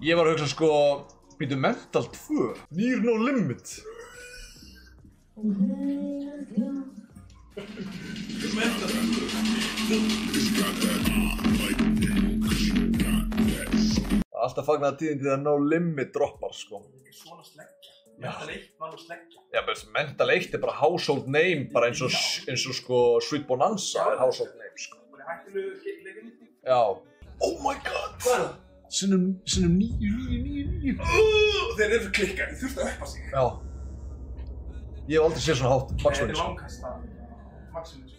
Ég var að hugsa sko, býtu Mental 2, Near No Limit. Alltaf fagnaði tíðindi þegar No Limit droppar sko. Svona sleggja. Mental 1 var nú sleggja. Já, Mental 1 er bara household name, bara eins og sko Sweet Bonanza er household name sko. Það er hættulegu leikinni. Já. Oh my god! Hvað er það? Sinnum 9. Þeir eru klikkað, ég þurfti að uppa sig. Já. Ég hef aldrei séð svona hátt Bugs Bunny. Þetta er langhæsta Maximus.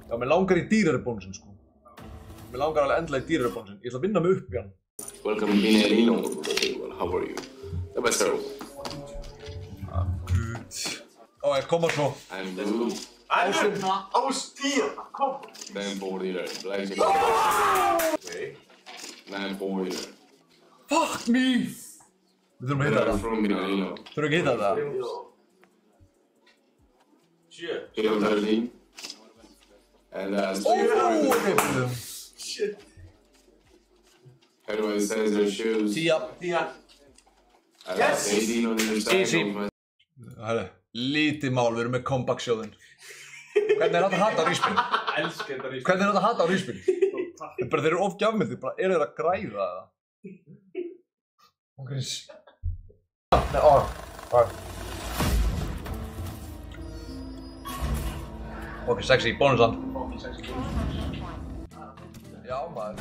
Já, mér langar í dýrari bónusinn sko. Mér langar alveg endilega í dýrari bónusinn. Ég ætla að vinna mig upp í hann. Welcome to Pinelino. How are you? The best are I'm good. Ó, ég koma svo. I'm blue. Ástíðna, kom! Then forward either. Black chicken. Okay. Then forward either. Fuck me! Við þurfum að hitta I'm þetta. from Pinelino. Þurfum ekki að hitta þetta. 7. 13. And Shit. everybody says their shoes. 10. Yes! 18 on either side. Easy. Herri, lítið mál, við erum með comeback-sjóðinn. Hvernig er þetta að hata á ríspinn? Elskar þetta ríspinn. Hvernig er þetta að hata á ríspinn? Þeir eru of gjafmildir, bara eru þeir að græða það? Ok. Nei, ok, sexy, bónusand. Já, maður.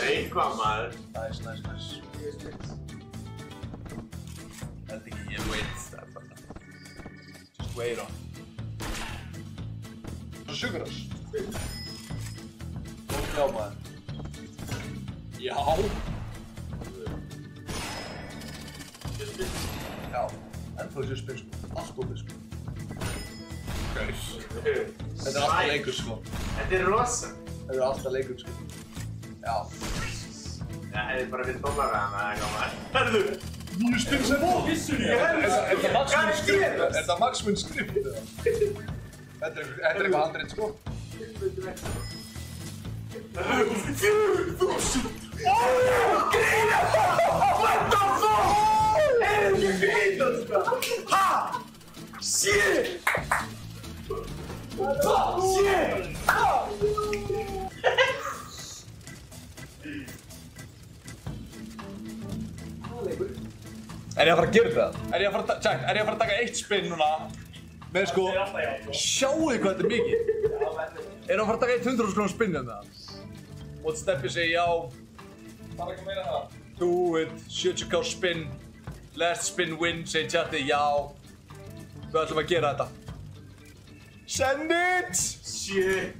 Eitthvað maður. Nice. Held ekki, ég veit það bara. Just wait on. Svo sugar us. Já, maður. Já. Já, ennþá þessu spil sko. Allt opið sko. Þetta er alltaf leikur sko. Þetta er rosa. Þetta er alltaf leikur sko. Já. Já, það er bara fyrir dólara hana, eitthvað maður. Herðu! 9 spil sem fór! Vissunni! Er þetta Maximun skrift? Þetta er eitthvað handrið sko. 4.000! What the fuck? Er ekki grínað þetta? Ha? Shit! Shit! Er ég að fara að gera það? Er ég að fara að taka eitt spinn núna? Með sko, sjáu þið hvað þetta er mikið? Er að fara að taka 100.000 krónar spinn um það? Og Steppi segi já. Bara ekki meira það. Do it, 70k spinn. Last spin win, segi chatti já. Við ætlum að gera þetta. Send it! Shit!